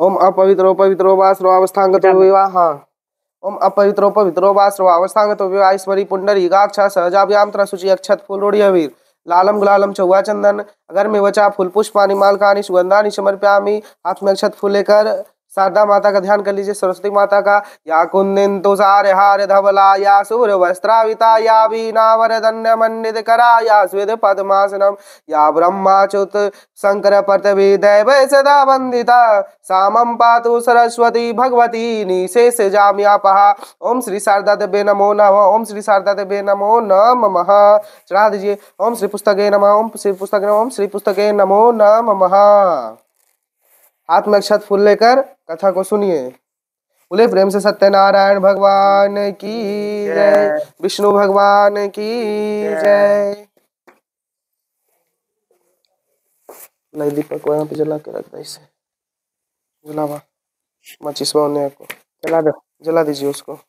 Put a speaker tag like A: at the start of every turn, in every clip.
A: ओम अपवित्रो पवित्रो वा सर्वावस्थांगतो विवाह। ओम अपवित्रो पवित्रो वा सर्वावस्थांगतो विवाह ईश्वरी पुंडरीकाक्ष सहजाभ्याम त्रसुचि अक्षत फूलोड़ीयवीर लालम गुलालम चौवा चंदन अगर में वचा फूल पुष्पानि मालकानि सुगंधानि समर्पयामि। हाथ में अक्षत फूल लेकर शारदा माता का ध्यान कर लीजिए, सरस्वती माता का। या कुंदिन सारे हार धवला या सूर्य वस्त्राविता या वीणा वरदन्य मंडित करा या स्वेद पद्मासनम या ब्रह्माच्युत शंकर पृथ्वी दैव सदा वंदिता सामं पातु सरस्वती भगवती निशेष जाम्यापहा। ओम श्री शारदा देवे नमो नमः। ओम श्री शारदा देवे नमो नमः। चढ़ा दीजिए। ओम श्री पुस्तके नमः। ओम श्री पुस्तके नमः। ओम श्री पुस्तके नमो नमः। हाथ में अक्षत फूल लेकर कथा को सुनिए। बोले प्रेम से सत्यनारायण भगवान की जय, विष्णु भगवान की जय। नहीं दीपक को यहाँ पे जला के रख दे, इसे जलावा माचिस होने को जला दो, जला दीजिए उसको।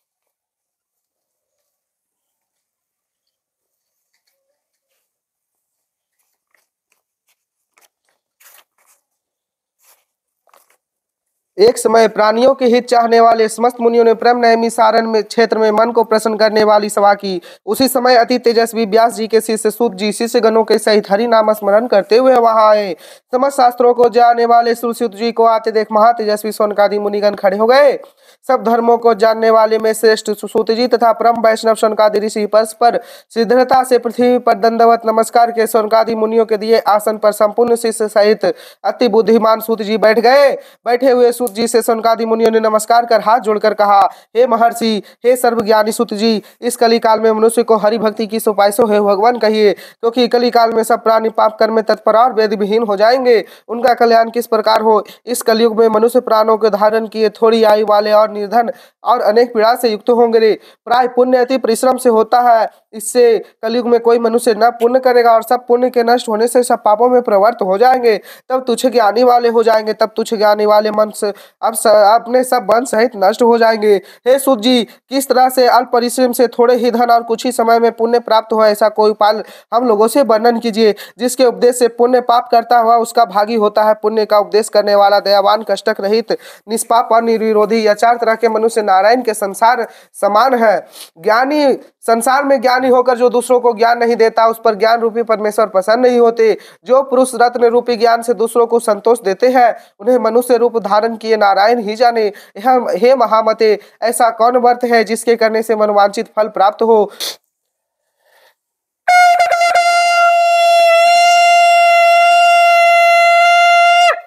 A: एक समय प्राणियों के हित चाहने वाले समस्त मुनियों ने प्रेम नैमी सारण में क्षेत्र में मन को प्रसन्न करने वाली सभा की। उसी समय अति तेजस्वी व्यास जी के शिष्य सूत जी शिष्य गणों के सहित हरि नाम स्मरण करते हुए वहां आए। समस्त शास्त्रों को जानने वाले सूत जी को आते देख महातेजस्वी शौनकादि मुनिगण खड़े हो गए। सब धर्मों को जानने वाले में श्रेष्ठ सूत जी तथा परम वैष्णव शौनकादि ऋषि परस्पर सिद्धता से पृथ्वी पर दंडवत नमस्कार के शौनकादि मुनियों के दिए आसन पर संपूर्ण शिष्य सहित अति बुद्धिमान सूत जी बैठ गए। बैठे हुए सूत जी से शौनकादि मुनियों ने नमस्कार कर हाथ जोड़कर कहा, हे महर्षि, हे सर्वज्ञानी सूत जी, इस कली काल में मनुष्य को हरि भक्ति की सोपाइसो है भगवान कहिए, क्योंकि कली काल में सब प्राणी पाप कर्म में तत्पर और वेद विहीन हो जाएंगे। उनका कल्याण किस प्रकार हो। इस कलयुग में मनुष्य प्राणों के धारण किए थोड़ी आयु वाले और निर्धन और अनेक पीड़ा से युक्त होंगे। प्राय पुण्य अति परिश्रम से होता है। इससे कलयुग में कोई मनुष्य न पुण्य करेगा और सब पुण्य के नष्ट होने से सब पापों में प्रवृत्त हो जाएंगे। तब तुच्छ ज्ञानी वाले हो जाएंगे। तब तुच्छ ज्ञानी वाले मन से अब अपने सब बंध सहित नष्ट हो जाएंगे। हे सूत जी, किस तरह से अल्प परिश्रम से थोड़े ही धन और कुछ ही समय में पुण्य प्राप्त हो, ऐसा कोई उपाय हम लोगों से वर्णन कीजिए। जिसके उपदेश से पुण्य पाप करता हुआ उसका भागी होता है। पुण्य का उपदेश करने वाला दयावान कष्टक रहित निष्पाप और निर्विरोधी यह चार तरह के मनुष्य नारायण के संसार समान है। ज्ञानी संसार में ज्ञानी होकर जो दूसरों को ज्ञान नहीं देता उस पर ज्ञान रूपी परमेश्वर प्रसन्न नहीं होते। जो पुरुष रत्न रूपी ज्ञान से दूसरों को संतोष देते हैं उन्हें मनुष्य रूप धारण किए नारायण ही जाने। हे महामते, ऐसा कौन व्रत है जिसके करने से मनवांछित फल प्राप्त हो।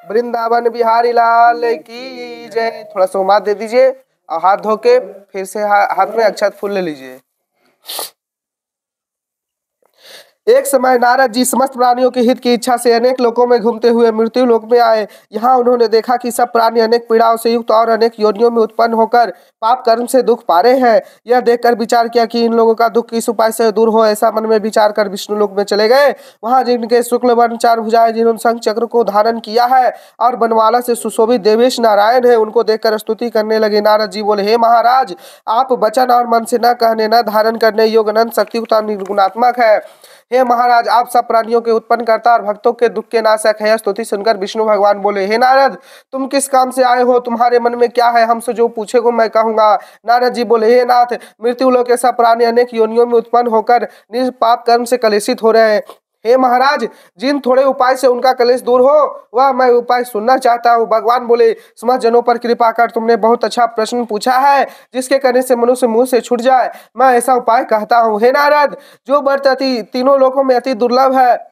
A: वृंदावन बिहारी लाल की जय। थोड़ा सा उमाद दे दीजिए और हाथ धो के फिर से हाथ में अक्षत फूल ले लीजिए। एक समय नारद जी समस्त प्राणियों के हित की इच्छा से अनेक लोकों में घूमते हुए मृत्यु लोक में आए। यहाँ उन्होंने देखा कि सब प्राणी अनेक पीड़ाओं से युक्त और अनेक योनियों में उत्पन्न होकर पाप कर्म से दुख पा रहे हैं। यह देखकर विचार किया कि इन लोगों का दुख किस उपाय से दूर हो। ऐसा मन में विचार कर विष्णु लोक में चले गए। वहां जिनके शुक्ल वर्ण चार भुजाएं, जिन्होंने शंख चक्र को धारण किया है और बनवाला से सुशोभित देवेश नारायण है, उनको देखकर स्तुति करने लगे। नारद जी बोले, हे महाराज, आप वचन और मन से न कहने न धारण करने योग्य अनंत शक्तियुक्त और निर्गुणात्मक है। हे महाराज, आप सब प्राणियों के उत्पन्न करता और भक्तों के दुख के नाशक है। स्तुति सुनकर विष्णु भगवान बोले, हे नारद, तुम किस काम से आए हो? तुम्हारे मन में क्या है? हमसे जो पूछेगो मैं कहूंगा। नारद जी बोले, हे नाथ, मृत्यु लोक के सब प्राणी अनेक योनियों में उत्पन्न होकर निष्पाप कर्म से कलेशित हो रहे हैं। हे महाराज, जिन थोड़े उपाय से उनका कलेश दूर हो वह मैं उपाय सुनना चाहता हूँ। भगवान बोले, समस्त जनों पर कृपा कर, तुमने बहुत अच्छा प्रश्न पूछा है जिसके करने से मनुष्य मुंह से छूट जाए। मैं ऐसा उपाय कहता हूँ। हे नारद, जो व्रत तीनों लोकों में अति दुर्लभ है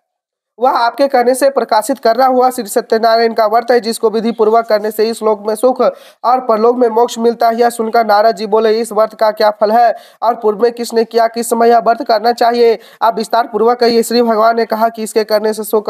A: वह आपके कहने से प्रकाशित करना हुआ श्री सत्यनारायण का व्रत है, जिसको विधि पूर्वक करने से इस लोक में सुख और परलोक में मोक्ष मिलता है। यह सुनकर नारद जी बोले, इस व्रत का क्या फल है और पूर्व में किसने किया, किस समय यह व्रत करना चाहिए, आप विस्तार पूर्वक कहिए। श्री भगवान ने कहा कि इसके करने से सुख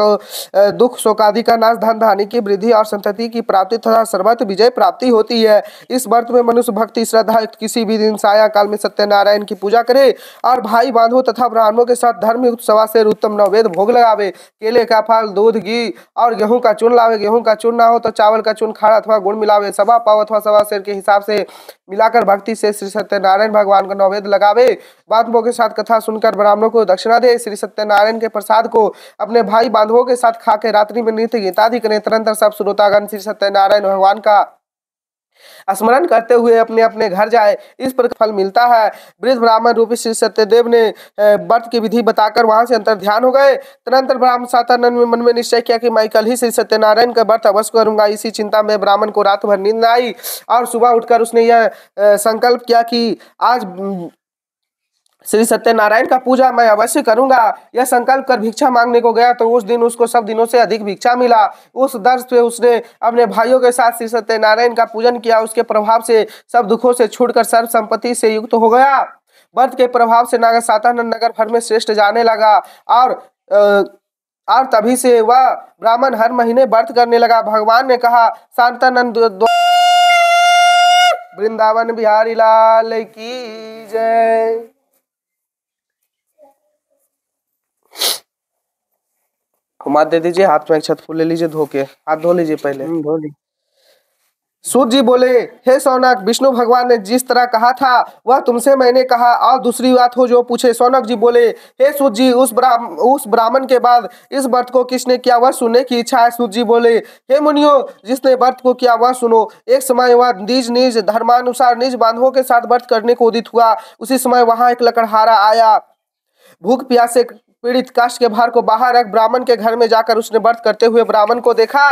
A: दुख शोकादि का नाश, धन धान्य की वृद्धि और संतति की प्राप्ति तथा सर्वत्र विजय प्राप्ति होती है। इस व्रत में मनुष्य भक्ति श्रद्धा किसी भी दिन साया काल में सत्यनारायण की पूजा करे और भाई बांधवों तथा ब्राह्मणों के साथ धर्म युक्त सवा से उत्तम नववेद भोग लगावे। केले का फल, दूध, घी और गेहूं का चूर्ण लावे। गेहूं का चूर्ण ना हो तो चावल का चूर्ण, खाड़ा अथवा गुड़ मिलावे। सवा पाव अथवा सवा सेर के हिसाब से मिलाकर भक्ति से श्री सत्यनारायण भगवान का नववेद लगावे। बांधवों के साथ कथा सुनकर ब्राह्मणों को दक्षिणा दे। श्री सत्यनारायण के प्रसाद को अपने भाई बांधवों के साथ खा के रात्रि में नृत्य गीतादि करें। तदंतर सब श्रोतागण श्री सत्यनारायण भगवान का स्मरण करते हुए अपने अपने घर जाए, इस पर फल मिलता है। वृद्ध ब्राह्मण रूपी श्री सत्यदेव ने व्रत की विधि बताकर वहां से अंतर ध्यान हो गए। तदनंतर ब्राह्मण सातानंद में मन में निश्चय किया कि मैं कल ही श्री सत्यनारायण का व्रत अवश्य करूंगा। इसी चिंता में ब्राह्मण को रात भर नींद न आई और सुबह उठकर उसने यह संकल्प किया कि आज श्री सत्यनारायण का पूजा मैं अवश्य करूंगा। यह संकल्प कर भिक्षा मांगने को गया तो उस दिन उसको सब दिनों से अधिक भिक्षा मिला। उस दर्श पे उसने अपने भाइयों के साथ श्री सत्यनारायण का पूजन किया। उसके प्रभाव से सब दुखों से छूटकर सर्व संपत्ति से युक्त हो गया। व्रत के प्रभाव से नागर सातानंद नगर भर में श्रेष्ठ जाने लगा और तभी से वह ब्राह्मण हर महीने व्रत करने लगा। भगवान ने कहा, शांतानंद वृंदावन बिहारी लाल की जय। मात दे दीजिए, हाथ में एक छत फूल ले लीजिए, धो के हाथ धो लीजिए पहले।
B: धो ली।
A: सूत जी बोले, हे सौनक, विष्णु भगवान ने जिस तरह कहा था वह तुमसे मैंने कहा, और दूसरी बात हो जो पूछे। सौनक जी बोले, हे सूत जी, उस ब्राह्मण के बाद इस व्रत को किसने किया वह सुनने की इच्छा है। सूत जी बोले, हे मुनियो, जिसने व्रत को किया वह सुनो। एक समय वह निज निज धर्मानुसार निज बांधवों के साथ व्रत करने को उदित हुआ। उसी समय वहां एक लकड़हारा आया। भूख प्यास से पीड़ित काष्ठ के भार को बाहर रख ब्राह्मण के घर में जाकर उसने व्रत करते हुए ब्राह्मण को देखा।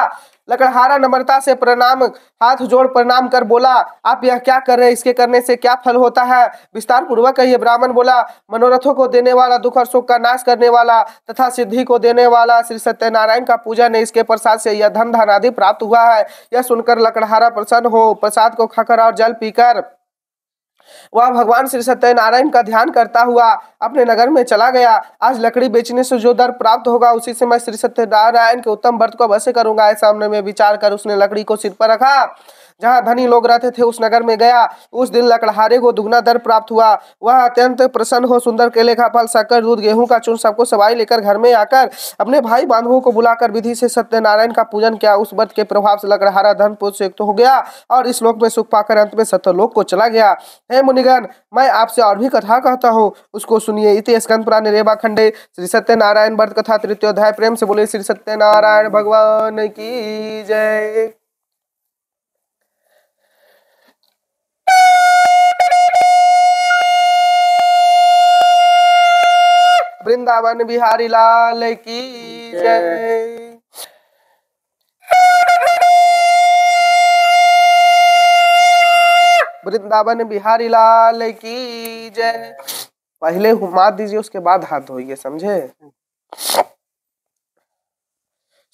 A: लकड़हारा नम्रता से हाथ जोड़ प्रणाम कर बोला, आप यह क्या कर रहे हैं? इसके करने से क्या फल होता है? विस्तार पूर्वक कहिए। ब्राह्मण बोला, मनोरथों को देने वाला, दुख और सुख का नाश करने वाला तथा सिद्धि को देने वाला श्री सत्यनारायण का पूजन है। इसके प्रसाद से यह धन आदि प्राप्त हुआ है। यह सुनकर लकड़हारा प्रसन्न हो प्रसाद को खाकर और जल पीकर वह भगवान श्री सत्यनारायण का ध्यान करता हुआ अपने नगर में चला गया। आज लकड़ी बेचने से जो दर प्राप्त होगा उसी से मैं श्री सत्यनारायण के उत्तम व्रत को अवश्य करूंगा। ऐसा मन में विचार कर उसने लकड़ी को सिर पर रखा। जहाँ धनी लोग रहते थे उस नगर में गया। उस दिन लकड़हारे को दुगना दर प्राप्त हुआ। वह अत्यंत प्रसन्न हो सुंदर केले का फल, शक्कर, दूध, गेहूं का चूर्ण सबको सवाई लेकर घर में आकर अपने भाई बांधवों को बुलाकर विधि से सत्यनारायण का पूजन किया। उस व्रत के प्रभाव से लकड़हारा धन पुत्र से युक्त हो गया और इस लोक में सुख पाकर अंत में सत्यलोक को चला गया। हे मुनिगण, मैं आपसे और भी कथा कहता हूँ, उसको सुनिए। इति स्कंद पुराण रेवा खंडे श्री सत्यनारायण व्रत कथा तृतीय अध्याय। प्रेम से बोले श्री सत्यनारायण भगवान की जय। वृंदावन बिहारी लाल की जय। वृंदावन बिहारी लाल की जय। पहले हुमात दीजिए, उसके बाद हाथ धोइए, समझे?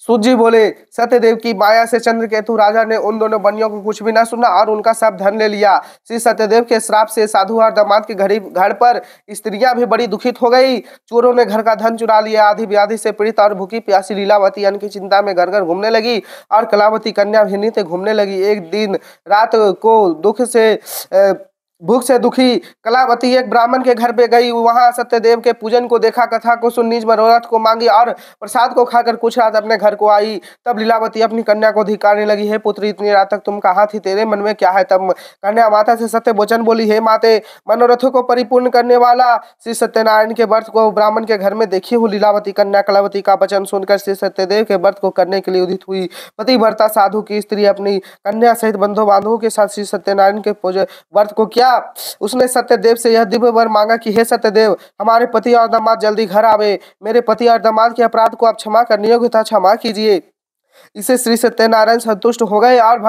A: सूत जी बोले, सत्यदेव की माया से चंद्रकेतु राजा ने उन दोनों बनियों को कुछ भी न सुना और उनका सब धन ले लिया। श्री सत्यदेव के श्राप से साधु और दामाद के घर पर स्त्रियां भी बड़ी दुखित हो गई। चोरों ने घर का धन चुरा लिया। आधी व्याधि से पीड़ित और भूखी प्यासी लीलावती अन्न की चिंता में घर घर घूमने लगी और कलावती कन्या भी नित्य घूमने लगी। एक दिन रात को भूख से दुखी कलावती एक ब्राह्मण के घर पे गई। वहां सत्यदेव के पूजन को देखा, कथा को सुन, निज मनोरथ को मांगी और प्रसाद को खाकर कुछ रात अपने घर को आई। तब लीलावती अपनी कन्या को धिकारने लगी, हे पुत्री, इतनी रात तक तुम कहाँ थी? तेरे मन में क्या है? तब कन्या माता से सत्य वचन बोली, हे माते, मनोरथों को परिपूर्ण करने वाला श्री सत्यनारायण के व्रत को ब्राह्मण के घर में देखी हूँ। लीलावती कन्या कलावती का वचन सुनकर श्री सत्यदेव के व्रत को करने के लिए उदित हुई। पतिव्रता साधु की स्त्री अपनी कन्या सहित बंधु बांधवों के साथ श्री सत्यनारायण के व्रत को किया। उसने सत्यदेव से यह दिव्य वर मांगा कि हे सत्यदेव, हमारे पति और दामाद जल्दी घर आवे। मेरे पति और दामाद के अपराध को आप क्षमा करने योग्य था, क्षमा कीजिए। इसे श्री सत्यनारायण संतुष्ट हो गए और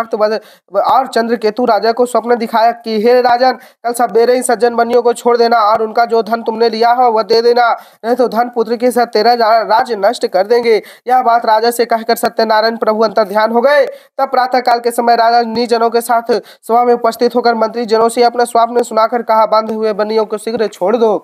A: और चंद्रकेतु राजा को स्वप्न दिखाया कि हे राजन, कल सवेरे इन सज्जन बनियों को छोड़ देना और उनका जो धन तुमने लिया हो वह दे देना, नहीं तो धन पुत्र के साथ तेरा राज्य नष्ट कर देंगे। यह बात राजा से कहकर सत्यनारायण प्रभु अंतर ध्यान हो गए। तब प्रातः काल के समय राजा निज जनों के साथ सभा में उपस्थित होकर मंत्री जनों से अपना स्वप्न सुनाकर कहा, बांधे हुए बनियों को शीघ्र छोड़ दो,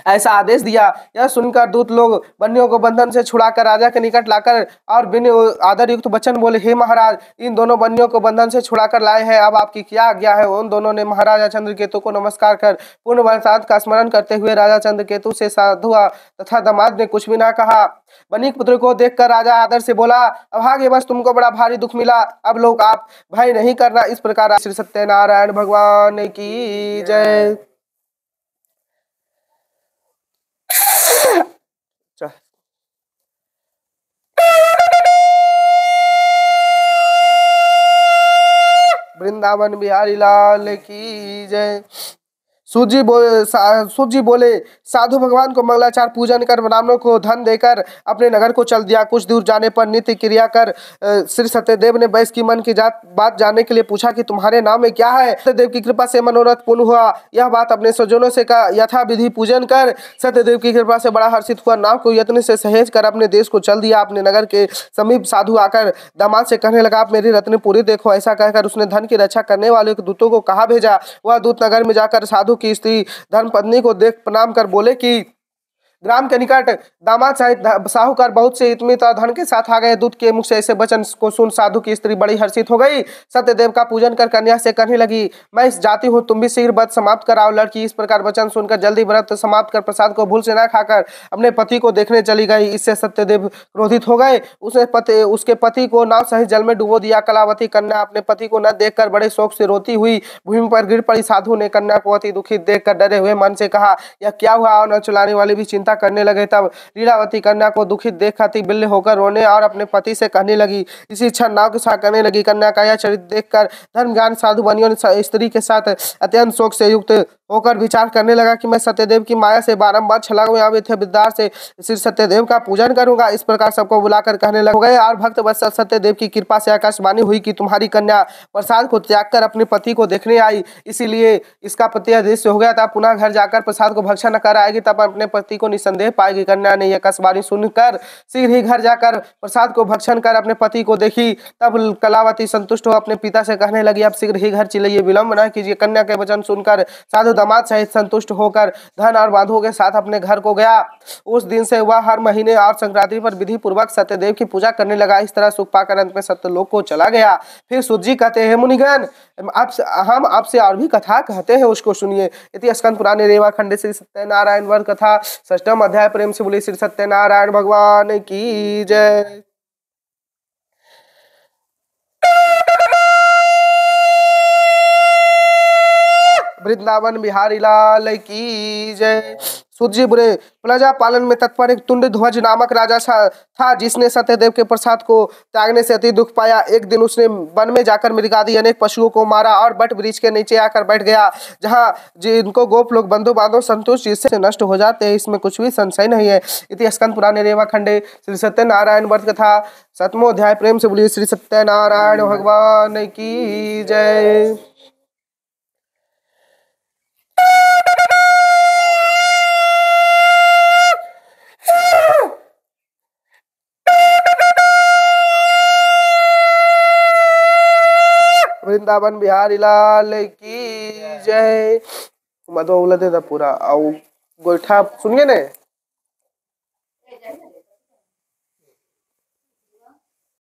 A: ऐसा आदेश दिया। यह सुनकर दूत लोग बनियों को बंधन से छुड़ाकर राजा के निकट लाकर और बिन आदर युक्त वचन बोले, हे महाराज, इन दोनों बनियों को बंधन से छुड़ाकर लाए हैं, अब आपकी क्या आज्ञा है? उन दोनों ने महाराजा चंद्रकेतु को नमस्कार कर पूर्ण वरसाद का स्मरण करते हुए राजा चंद्रकेतु से साधु तथा दामाद ने कुछ भी न कहा। बनी पुत्र को देखकर राजा आदर से बोला, अभागे बस तुमको बड़ा भारी दुख मिला, अब लोग आप भय नहीं करना। इस प्रकार श्री सत्यनारायण भगवान की जय। वृंदावन बिहारी लाल की जय। सूत जी बोले, साधु भगवान को मंगलाचार पूजन कर ब्राह्मणों को धन देकर अपने नगर को चल दिया। कुछ दूर जाने पर नित्य क्रिया कर श्री सत्यदेव ने बैस की मन की बात जानने के लिए पूछा कि तुम्हारे नाम में क्या है। सत्यदेव की कृपा से मनोरथ पूर्ण हुआ। यह बात अपने स्वजनों से का यथा विधि पूजन कर सत्यदेव की कृपा से बड़ा हर्षित हुआ। नाव को यत्न से सहेज कर अपने देश को चल दिया। अपने नगर के समीप साधु आकर दामाद से कहने लगा, आप मेरी रत्नपुरी देखो। ऐसा कहकर उसने धन की रक्षा करने वाले दूतों को कहा भेजा। वह दूत नगर में जाकर साधु की स्त्री धर्मपत्नी को देख प्रणाम कर बोले कि ग्राम के निकट दामाद साहूकार बहुत से इतमित और धन के साथ आ गए। दूत के मुख से ऐसे वचन को सुन साधु की स्त्री बड़ी हर्षित हो गई। सत्यदेव का पूजन कर कन्या से कहने लगी, मैं इस जाती हूँ, तुम भी शीघ्र व्रत समाप्त कराओ। लड़की इस प्रकार वचन सुनकर जल्दी व्रत समाप्त कर प्रसाद को भूल से न खाकर अपने पति को देखने चली गई। इससे सत्यदेव क्रोधित हो गए। उसके पति को नाव सहित जल में डुबो दिया। कलावती कन्या अपने पति को न देखकर बड़े शोक से रोती हुई भूमि पर गिर पड़ी। साधु ने कन्या को अति दुखित देखकर डरे हुए मन से कहा, यह क्या हुआ। और न चलाने वाले भी चिंता करने लगे। तब लीलावती कन्या को दुखित देख अति बिल्ल होकर रोने और अपने पति से कहने लगी। इसी क्षण नाव के साथ कहने लगी। कन्या का यह चरित्र देखकर धर्म ज्ञान साधु बनियों ने स्त्री के साथ अत्यंत शोक से युक्त होकर विचार करने लगा कि मैं सत्यदेव की माया से बारंबार छला हुआ विद्यार से श्री सत्यदेव का पूजन करूंगा। इस प्रकार सबको बुलाकर कहने लगे। और भक्त वत्सल सत्यदेव की कृपा से आकाशवाणी हुई कि तुम्हारी कन्या प्रसाद को त्याग कर अपने पति को देखने आई, इसीलिए इसका पति अदृश्य हो गया था। पुनः घर जाकर प्रसाद को भक्षण कर आएगी, तब अपने पति को निसंदेह पाएगी। कन्या ने यह आकाशवाणी सुनकर शीघ्र ही घर जाकर प्रसाद को भक्षण कर अपने पति को देखी। तब कलावती संतुष्ट हो अपने पिता से कहने लगी, अब शीघ्र ही घर चलिए, विलंब न कीजिए। कन्या के वचन सुनकर साधु दामाद सहित संतुष्ट होकर धन और बांधों के साथ अपने घर को गया। उस दिन से वह हर महीने और संक्रांति पर विधि पूर्वक सत्यदेव की पूजा करने लगा। इस तरह सुख पाकर अंत में सत्यलोक को चला गया। फिर सूत जी कहते हैं, मुनिगण हम आपसे और भी कथा कहते हैं, उसको सुनिए। इति स्कंद पुराणे रेवा खंडे श्री सत्यनारायण वर कथा षष्ठम अध्याय। प्रेम से बोली श्री सत्यनारायण भगवान की जय। वृंदावन बिहारी लाल की जय। सूत जी बोले, प्रजा पालन में तत्पर एक तुंड ध्वज नामक राजा था, जिसने सत्यदेव के प्रसाद को त्यागने से अति दुख पाया। एक दिन उसने वन में जाकर मृगादि अनेक पशुओं को मारा और बट वृक्ष के नीचे आकर बैठ गया, जहाँ जिनको गोप लोग बंधु बांधव संतुष्ट जिससे नष्ट हो जाते हैं, इसमें कुछ भी संशय नहीं है। इति स्कंद पुराणे रेवा खंडे श्री सत्यनारायण व्रत कथा सतमो अध्याय। प्रेम से बोलिए श्री सत्यनारायण भगवान की जय। वृंदावन बिहारी लाल की जय। मधो उलदे पूरा आओ गोईठा सुनिए ने।